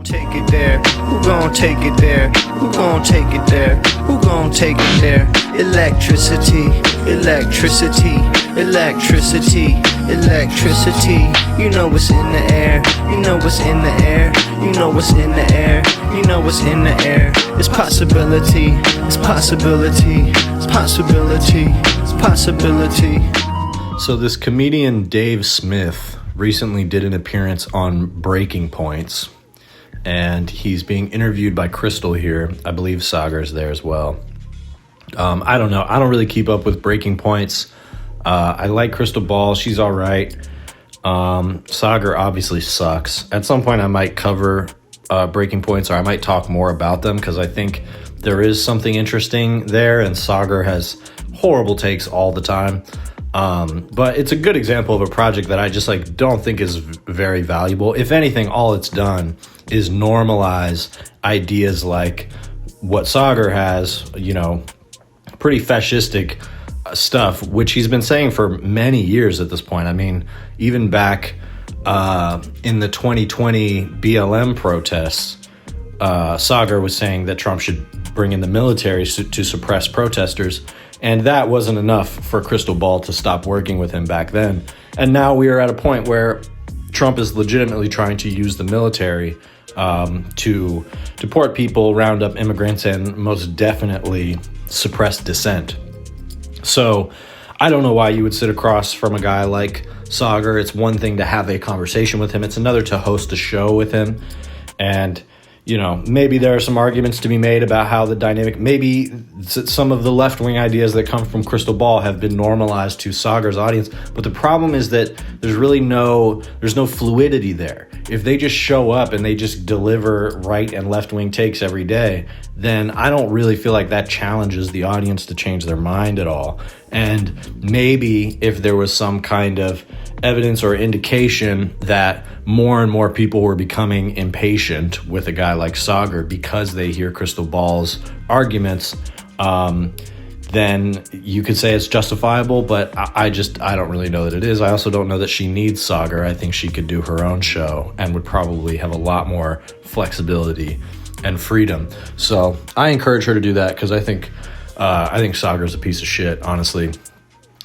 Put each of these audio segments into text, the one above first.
Take it there? Who gon' take it there? Who gon' take it there? Who gon' take it there? Electricity, electricity, electricity, electricity. You know what's in the air. You know what's in the air. You know what's in the air. You know what's in the air. It's possibility. It's possibility. It's possibility. It's possibility. So this comedian Dave Smith recently did an appearance on Breaking Points, and he's being interviewed by Krystal here. I believe Saagar's there as well. I don't know. I don't really keep up with Breaking Points. I like Krystal Ball. She's all right. Saagar obviously sucks. At some point I might cover Breaking Points, or I might talk more about them, because I think there is something interesting there, and Saagar has horrible takes all the time. But it's a good example of a project that I just don't think is very valuable. If anything, all it's done is normalize ideas like what Saagar has, pretty fascistic stuff, which he's been saying for many years at this point. I mean, even back in the 2020 BLM protests, Saagar was saying that Trump should bring in the military to suppress protesters. And that wasn't enough for Krystal Ball to stop working with him back then. And now we are at a point where Trump is legitimately trying to use the military to deport people, round up immigrants, and most definitely suppress dissent. So I don't know why you would sit across from a guy like Saagar. It's one thing to have a conversation with him. It's another to host a show with him. And maybe there are some arguments to be made about how the dynamic, maybe some of the left-wing ideas that come from Krystal Ball have been normalized to Saagar's audience. But the problem is that there's no fluidity there. If they just show up and they just deliver right and left-wing takes every day, then I don't really feel like that challenges the audience to change their mind at all. And maybe if there was some kind of evidence or indication that more and more people were becoming impatient with a guy like Saagar because they hear Krystal Ball's arguments, then you could say it's justifiable, but I don't really know that it is. I also don't know that she needs Saagar. I think she could do her own show and would probably have a lot more flexibility and freedom. So I encourage her to do that, because I think Saagar's a piece of shit, honestly.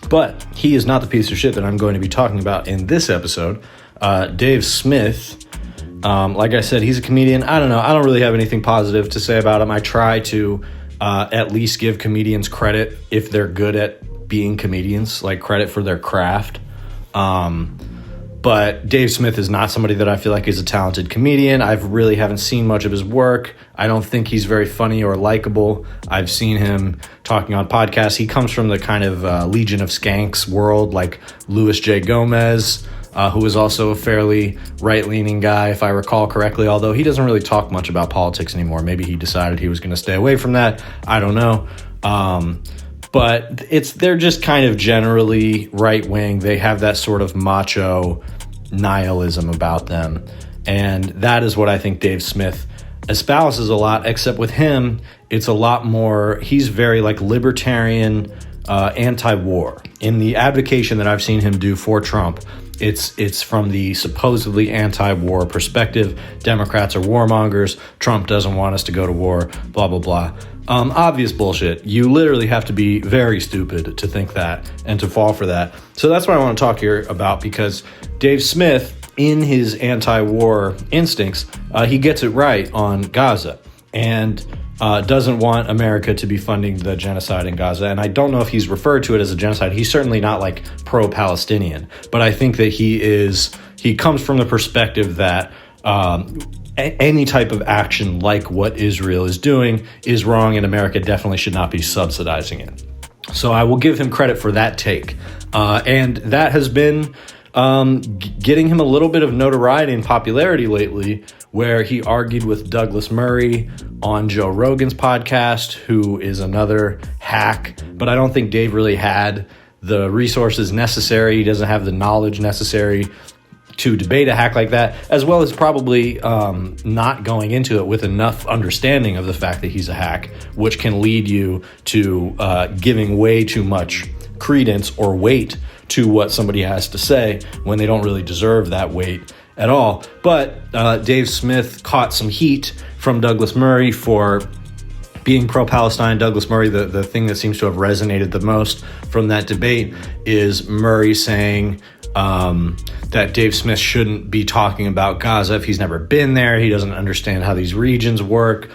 But he is not the piece of shit that I'm going to be talking about in this episode. Dave Smith, like I said, he's a comedian. I don't know. I don't really have anything positive to say about him. I try to at least give comedians credit if they're good at being comedians, like credit for their craft. But Dave Smith is not somebody that I feel like is a talented comedian. I really haven't seen much of his work. I don't think he's very funny or likable. I've seen him talking on podcasts. He comes from the kind of Legion of Skanks world, like Louis J. Gomez, who is also a fairly right-leaning guy, if I recall correctly, although he doesn't really talk much about politics anymore. Maybe he decided he was going to stay away from that. I don't know. But they're just kind of generally right-wing. They have that sort of macho nihilism about them. And that is what I think Dave Smith espouses a lot, except with him, it's a lot more, he's very libertarian, anti-war. In the advocation that I've seen him do for Trump, it's from the supposedly anti-war perspective. Democrats are warmongers. Trump doesn't want us to go to war, blah, blah, blah. Obvious bullshit. You literally have to be very stupid to think that and to fall for that. So that's what I want to talk here about, because Dave Smith, in his anti-war instincts, he gets it right on Gaza and doesn't want America to be funding the genocide in Gaza. And I don't know if he's referred to it as a genocide. He's certainly not pro-Palestinian, but I think that he comes from the perspective that any type of action like what Israel is doing is wrong, and America definitely should not be subsidizing it. So I will give him credit for that take. And that has been getting him a little bit of notoriety and popularity lately, where he argued with Douglas Murray on Joe Rogan's podcast, who is another hack. But I don't think Dave really had the resources necessary. He doesn't have the knowledge necessary to debate a hack like that, as well as probably not going into it with enough understanding of the fact that he's a hack, which can lead you to giving way too much credence or weight to what somebody has to say when they don't really deserve that weight at all. But Dave Smith caught some heat from Douglas Murray for being pro-Palestine. Douglas Murray, the thing that seems to have resonated the most from that debate is Murray saying that Dave Smith shouldn't be talking about Gaza if he's never been there. He doesn't understand how these regions work,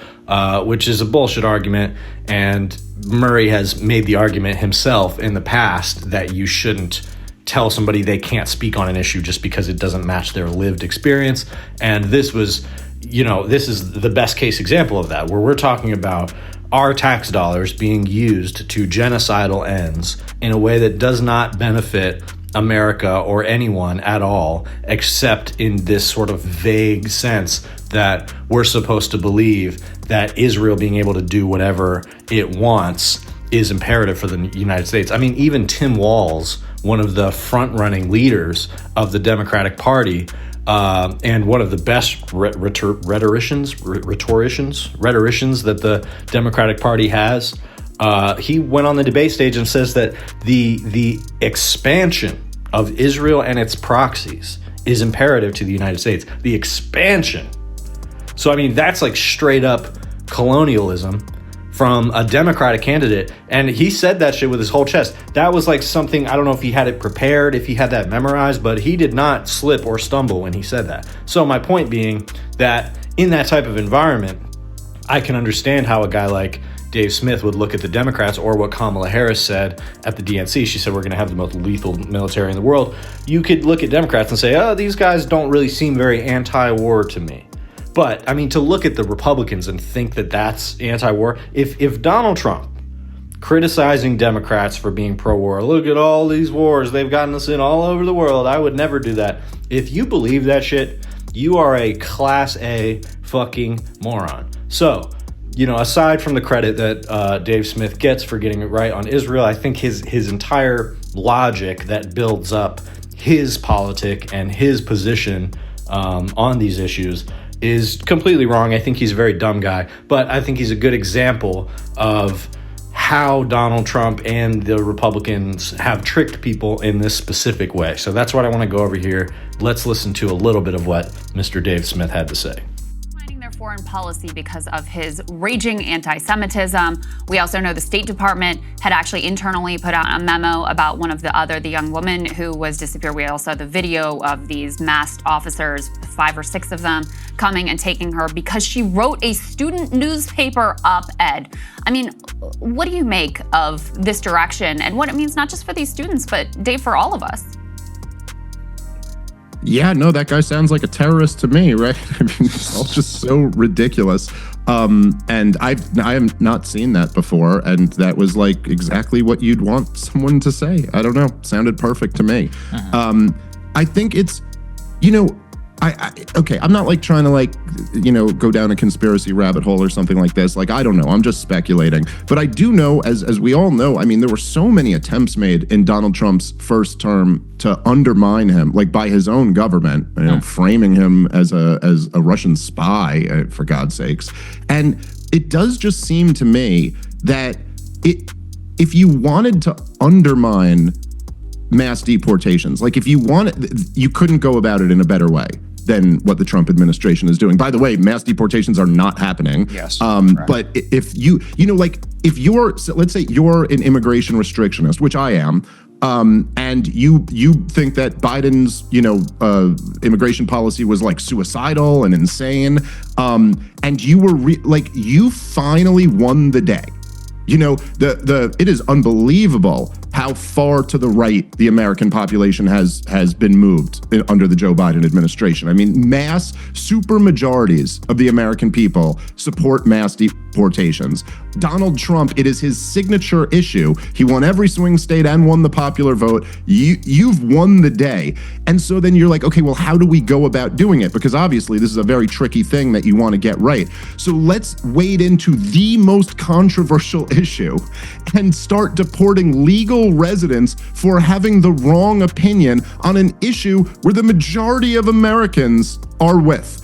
which is a bullshit argument. And Murray has made the argument himself in the past that you shouldn't tell somebody they can't speak on an issue just because it doesn't match their lived experience. And this was, this is the best case example of that, where we're talking about our tax dollars being used to genocidal ends in a way that does not benefit America or anyone at all, except in this sort of vague sense that we're supposed to believe that Israel being able to do whatever it wants is imperative for the United States. I mean, even Tim Walz, one of the front-running leaders of the Democratic Party, and one of the best rhetoricians that the Democratic Party has, he went on the debate stage and says that the expansion of Israel and its proxies is imperative to the United States. The expansion. So, I mean, that's like straight up colonialism from a Democratic candidate. And he said that shit with his whole chest. That was like something, I don't know if he had it prepared, if he had that memorized, but he did not slip or stumble when he said that. So my point being that in that type of environment, I can understand how a guy like Dave Smith would look at the Democrats, or what Kamala Harris said at the DNC. She said, we're going to have the most lethal military in the world. You could look at Democrats and say, oh, these guys don't really seem very anti-war to me. But, I mean, to look at the Republicans and think that that's anti-war, if Donald Trump criticizing Democrats for being pro-war, look at all these wars they've gotten us in all over the world, I would never do that. If you believe that shit, you are a class A fucking moron. So, aside from the credit that Dave Smith gets for getting it right on Israel, I think his entire logic that builds up his politic and his position on these issues is completely wrong. I think he's a very dumb guy, but I think he's a good example of how Donald Trump and the Republicans have tricked people in this specific way. So that's what I want to go over here. Let's listen to a little bit of what Mr. Dave Smith had to say. Foreign policy because of his raging anti-Semitism. We also know the State Department had actually internally put out a memo about the young woman who was disappeared. We also saw the video of these masked officers, 5 or 6 of them, coming and taking her because she wrote a student newspaper op-ed. I mean, what do you make of this direction and what it means not just for these students, but Dave, for all of us? Yeah, no, that guy sounds like a terrorist to me, right? I mean, it's all just so ridiculous. And I have not seen that before, and that was like exactly what you'd want someone to say. I don't know, sounded perfect to me. I think it's, okay, I'm not like trying to go down a conspiracy rabbit hole or something like this. Like, I don't know, I'm just speculating. But I do know, as we all know, I mean, there were so many attempts made in Donald Trump's first term to undermine him, like by his own government, framing him as a Russian spy, for God's sakes. And it does just seem to me that if you wanted to undermine mass deportations, like if you wanted, you couldn't go about it in a better way than what the Trump administration is doing. By the way, mass deportations are not happening. Yes. But if if you're, let's say you're an immigration restrictionist, which I am, and you think that Biden's, immigration policy was like suicidal and insane, and you were you finally won the day. It is unbelievable how far to the right the American population has been moved under the Joe Biden administration. I mean, mass super majorities of the American people support mass deportations. Donald Trump, it is his signature issue. He won every swing state and won the popular vote. You've won the day. And so then you're like, okay, well, how do we go about doing it? Because obviously this is a very tricky thing that you want to get right. So let's wade into the most controversial issue and start deporting legal residents for having the wrong opinion on an issue where the majority of Americans are with.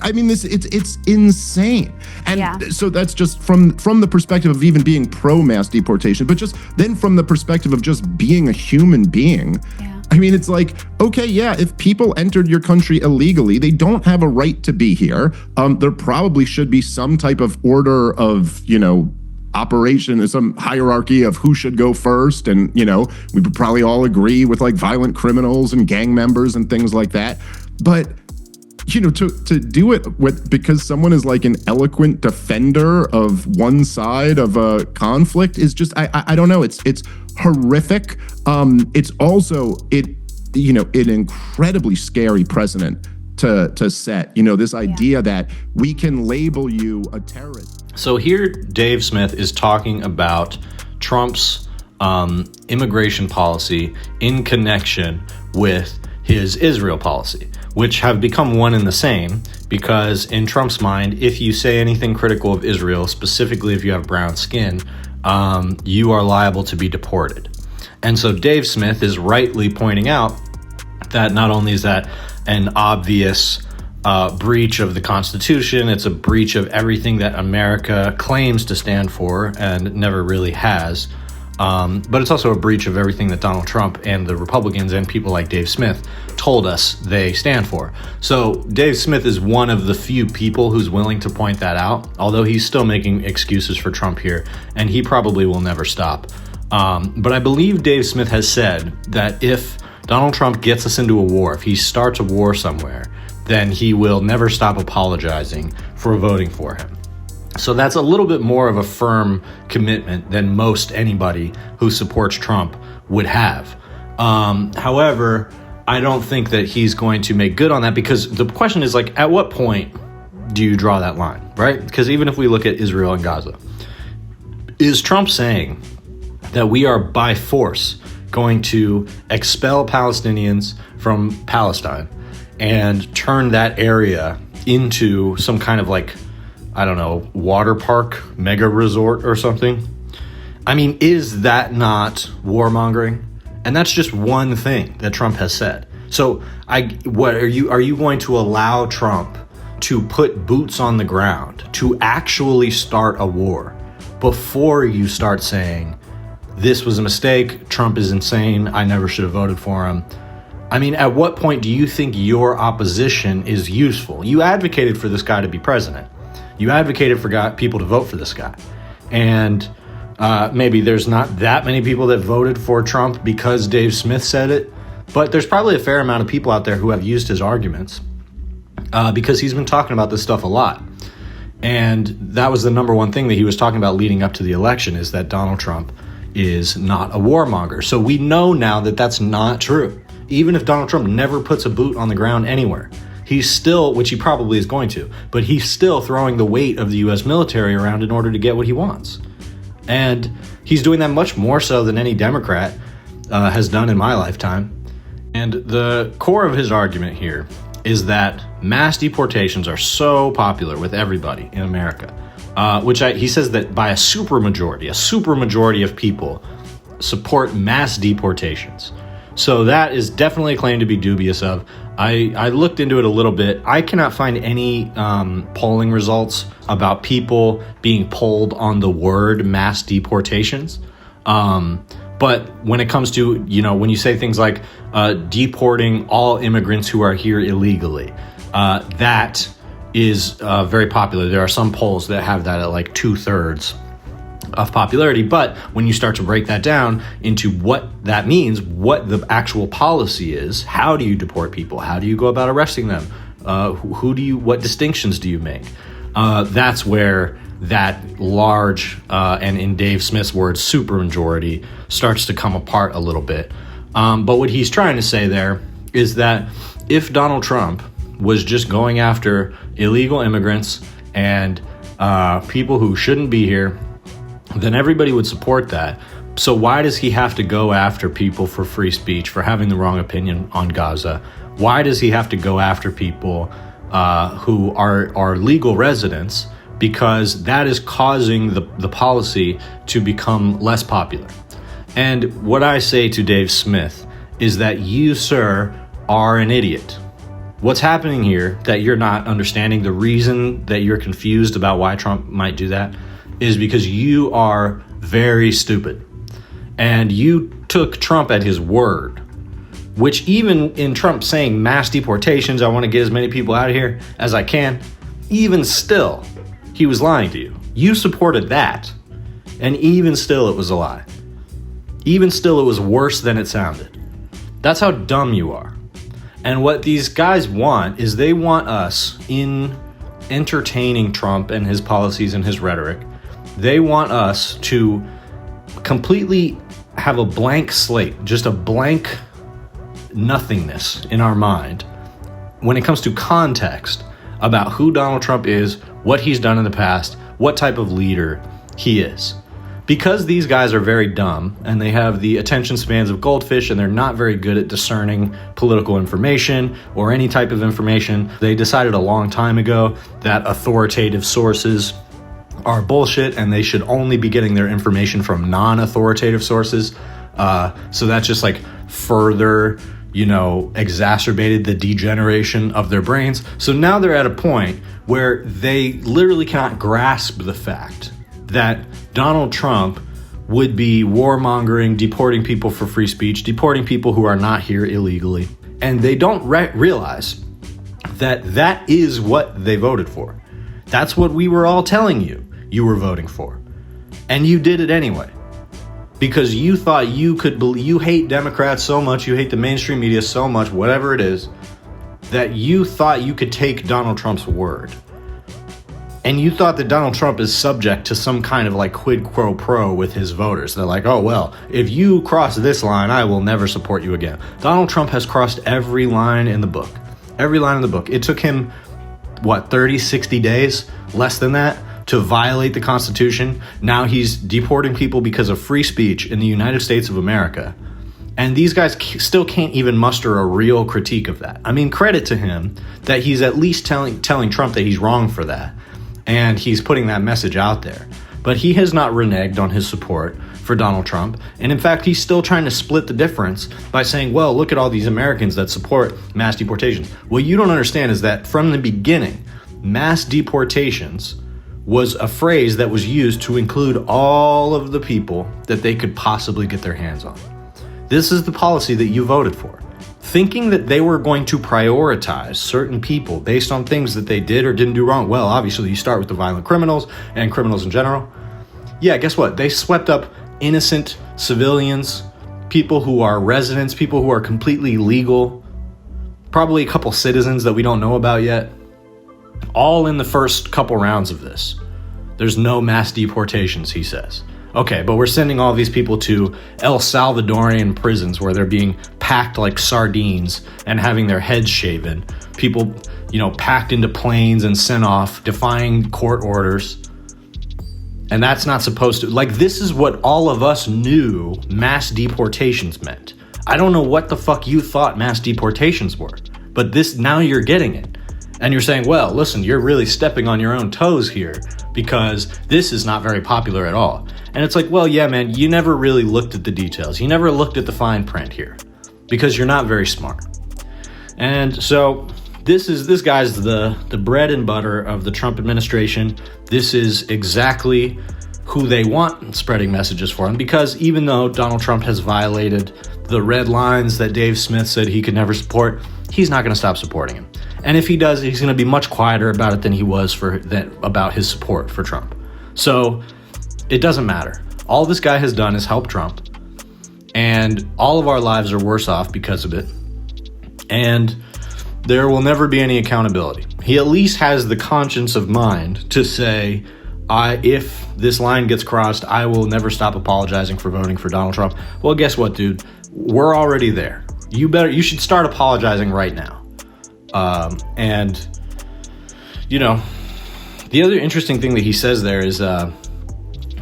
I mean, it's insane. And so that's just from the perspective of even being pro mass deportation, but just then from the perspective of just being a human being. I mean, it's like, okay, yeah, if people entered your country illegally, they don't have a right to be here. There probably should be some type of order of, operation, some hierarchy of who should go first. And, we would probably all agree with like violent criminals and gang members and things like that. But to do it because someone is like an eloquent defender of one side of a conflict is just, I don't know. It's horrific. It's also an incredibly scary precedent to set. This idea that we can label you a terrorist. So here, Dave Smith is talking about Trump's immigration policy in connection with his Israel policy, which have become one and the same, because in Trump's mind, if you say anything critical of Israel, specifically if you have brown skin, you are liable to be deported. And so Dave Smith is rightly pointing out that not only is that an obvious breach of the Constitution, it's a breach of everything that America claims to stand for and never really has, but it's also a breach of everything that Donald Trump and the Republicans and people like Dave Smith told us they stand for. So Dave Smith is one of the few people who's willing to point that out, although he's still making excuses for Trump here, and he probably will never stop. But I believe Dave Smith has said that if Donald Trump gets us into a war, if he starts a war somewhere, then he will never stop apologizing for voting for him. So that's a little bit more of a firm commitment than most anybody who supports Trump would have. However, I don't think that he's going to make good on that, because the question is, like, at what point do you draw that line, right? Because even if we look at Israel and Gaza, is Trump saying that we are by force going to expel Palestinians from Palestine and turn that area into some kind of, like, I don't know, water park, mega resort or something? I mean, is that not warmongering? And that's just one thing that Trump has said. So what are you going to allow Trump to put boots on the ground to actually start a war before you start saying, this was a mistake, Trump is insane, I never should have voted for him? I mean, at what point do you think your opposition is useful? You advocated for this guy to be president. You advocated for people to vote for this guy. And maybe there's not that many people that voted for Trump because Dave Smith said it, but there's probably a fair amount of people out there who have used his arguments because he's been talking about this stuff a lot. And that was the number one thing that he was talking about leading up to the election, is that Donald Trump is not a warmonger. So we know now that that's not true. Even if Donald Trump never puts a boot on the ground anywhere, he's still, which he probably is going to, but he's still throwing the weight of the U.S. military around in order to get what he wants. And he's doing that much more so than any Democrat has done in my lifetime. And the core of his argument here is that mass deportations are so popular with everybody in America, he says that by a supermajority of people support mass deportations. So that is definitely a claim to be dubious of. I looked into it a little bit. I cannot find any polling results about people being polled on the word mass deportations. But when it comes to, when you say things like deporting all immigrants who are here illegally, that is very popular. There are some polls that have that at like 2/3 of popularity. But when you start to break that down into what that means, what the actual policy is, how do you deport people? How do you go about arresting them? What distinctions do you make? That's where that large, and in Dave Smith's words, supermajority starts to come apart a little bit. But what he's trying to say there is that if Donald Trump was just going after illegal immigrants and people who shouldn't be here, then everybody would support that. So why does he have to go after people for free speech, for having the wrong opinion on Gaza? Why does he have to go after people who are legal residents? Because that is causing the policy to become less popular. And what I say to Dave Smith is that you, sir, are an idiot. What's happening here that you're not understanding, the reason that you're confused about why Trump might do that, is because you are very stupid. And you took Trump at his word which even in Trump saying mass deportations, I want to get as many people out of here as I can, even still, he was lying to you. You supported that, and even still it was a lie. Even still it was worse than it sounded. That's how dumb you are. And what these guys want is they want us, in entertaining Trump and his policies and his rhetoric, they want us to completely have a blank slate, just a blank nothingness in our mind when it comes to context about who Donald Trump is, what he's done in the past, what type of leader he is. Because these guys are very dumb and they have the attention spans of goldfish and they're not very good at discerning political information or any type of information, they decided a long time ago that authoritative sources are bullshit and they should only be getting their information from non-authoritative sources. So that's just like further, exacerbated the degeneration of their brains. So now they're at a point where they literally cannot grasp the fact that Donald Trump would be warmongering, deporting people for free speech, deporting people who are not here illegally. And they don't realize that that is what they voted for. That's what we were all telling you were voting for. And you did it anyway. Because you thought you hate Democrats so much, you hate the mainstream media so much, whatever it is, that you thought you could take Donald Trump's word. And you thought that Donald Trump is subject to some kind of like quid pro quo with his voters. They're like, oh, well, if you cross this line, I will never support you again. Donald Trump has crossed every line in the book. Every line in the book. It took him, 30, 60 days? Less than that? To violate the Constitution. Now he's deporting people because of free speech in the United States of America. And these guys still can't even muster a real critique of that. I mean, credit to him that he's at least telling Trump that he's wrong for that. And he's putting that message out there. But he has not reneged on his support for Donald Trump. And in fact, he's still trying to split the difference by saying, well, look at all these Americans that support mass deportations. What you don't understand is that from the beginning, mass deportations was a phrase that was used to include all of the people that they could possibly get their hands on. This is the policy that you voted for. Thinking that they were going to prioritize certain people based on things that they did or didn't do wrong. Well, obviously you start with the violent criminals and criminals in general. Yeah, guess what? They swept up innocent civilians, people who are residents, people who are completely legal, probably a couple citizens that we don't know about yet, all in the first couple rounds of this. There's no mass deportations, he says. Okay, but we're sending all these people to El Salvadorian prisons where they're being packed like sardines and having their heads shaven. People, packed into planes and sent off, defying court orders. And that's not supposed to, this is what all of us knew mass deportations meant. I don't know what the fuck you thought mass deportations were, but now you're getting it. And you're saying, well, listen, you're really stepping on your own toes here because this is not very popular at all. And it's like, well, yeah, man, you never really looked at the details. You never looked at the fine print here because you're not very smart. And so this guy's the bread and butter of the Trump administration. This is exactly who they want spreading messages for him, because even though Donald Trump has violated the red lines that Dave Smith said he could never support, he's not going to stop supporting him. And if he does, he's going to be much quieter about it than he was about his support for Trump. So it doesn't matter. All this guy has done is help Trump, and all of our lives are worse off because of it. And there will never be any accountability. He at least has the conscience of mind to say, if this line gets crossed, I will never stop apologizing for voting for Donald Trump. Well, guess what, dude? We're already there. You should start apologizing right now. The other interesting thing that he says there is,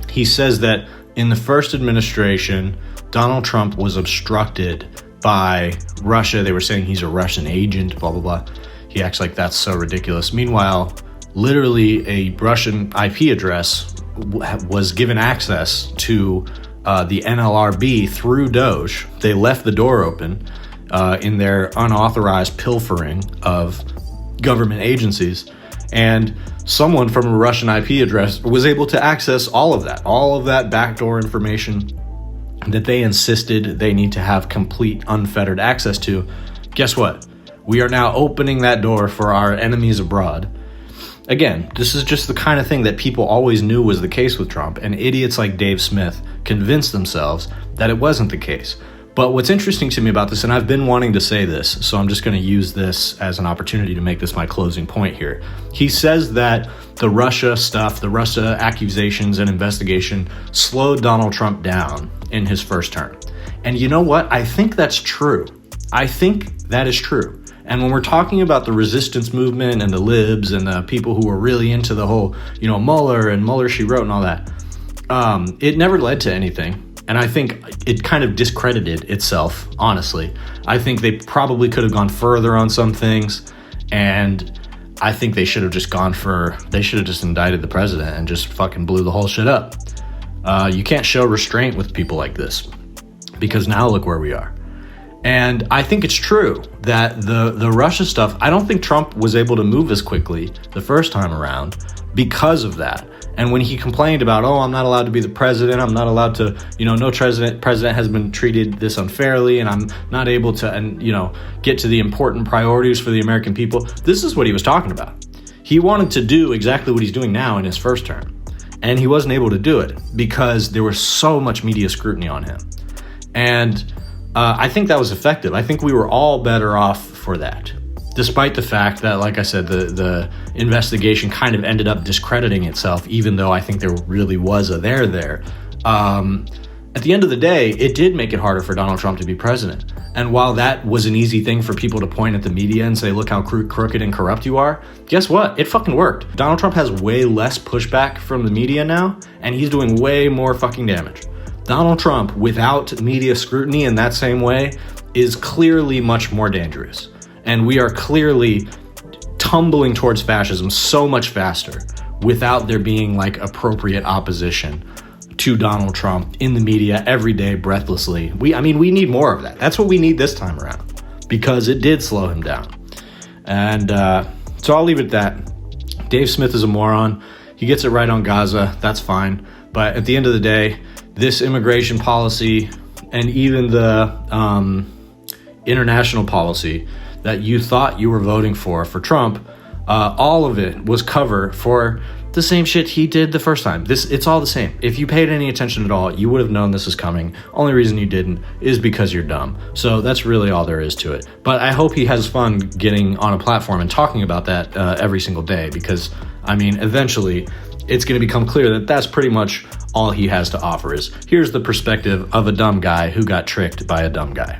he says that in the first administration, Donald Trump was obstructed by Russia. They were saying he's a Russian agent, blah, blah, blah. He acts like that's so ridiculous. Meanwhile, literally a Russian IP address was given access to the NLRB through Doge. They left the door open in their unauthorized pilfering of government agencies. And someone from a Russian IP address was able to access all of that backdoor information that they insisted they need to have complete unfettered access to, guess what? We are now opening that door for our enemies abroad. Again, this is just the kind of thing that people always knew was the case with Trump, and idiots like Dave Smith convinced themselves that it wasn't the case. But what's interesting to me about this, and I've been wanting to say this, so I'm just going to use this as an opportunity to make this my closing point here. He says that the Russia stuff, the Russia accusations and investigation slowed Donald Trump down in his first term. And you know what? I think that's true. I think that is true. And when we're talking about the resistance movement and the libs and the people who were really into the whole, Mueller and Mueller she wrote and all that, it never led to anything. And I think it kind of discredited itself, honestly. I think they probably could have gone further on some things. And I think they should have just indicted the president and just fucking blew the whole shit up. You can't show restraint with people like this, because now look where we are. And I think it's true that the Russia stuff, I don't think Trump was able to move as quickly the first time around because of that. And when he complained about, I'm not allowed to be the president, I'm not allowed to, no president has been treated this unfairly, and I'm not able to, get to the important priorities for the American people. This is what he was talking about. He wanted to do exactly what he's doing now in his first term. And he wasn't able to do it because there was so much media scrutiny on him. And I think that was effective. I think we were all better off for that, despite the fact that, like I said, the investigation kind of ended up discrediting itself, even though I think there really was a there there. At the end of the day, it did make it harder for Donald Trump to be president. And while that was an easy thing for people to point at the media and say, look how crooked and corrupt you are, guess what? It fucking worked. Donald Trump has way less pushback from the media now, and he's doing way more fucking damage. Donald Trump, without media scrutiny in that same way, is clearly much more dangerous. And we are clearly tumbling towards fascism so much faster without there being like appropriate opposition to Donald Trump in the media every day breathlessly. We need more of that. That's what we need this time around, because it did slow him down. And so I'll leave it at that. Dave Smith is a moron. He gets it right on Gaza. That's fine. But at the end of the day, this immigration policy and even the international policy that you thought you were voting for Trump, all of it was cover for the same shit he did the first time. It's all the same. If you paid any attention at all, you would have known this is coming. Only reason you didn't is because you're dumb. So that's really all there is to it. But I hope he has fun getting on a platform and talking about that every single day, because, eventually it's going to become clear that that's pretty much all he has to offer is, here's the perspective of a dumb guy who got tricked by a dumb guy.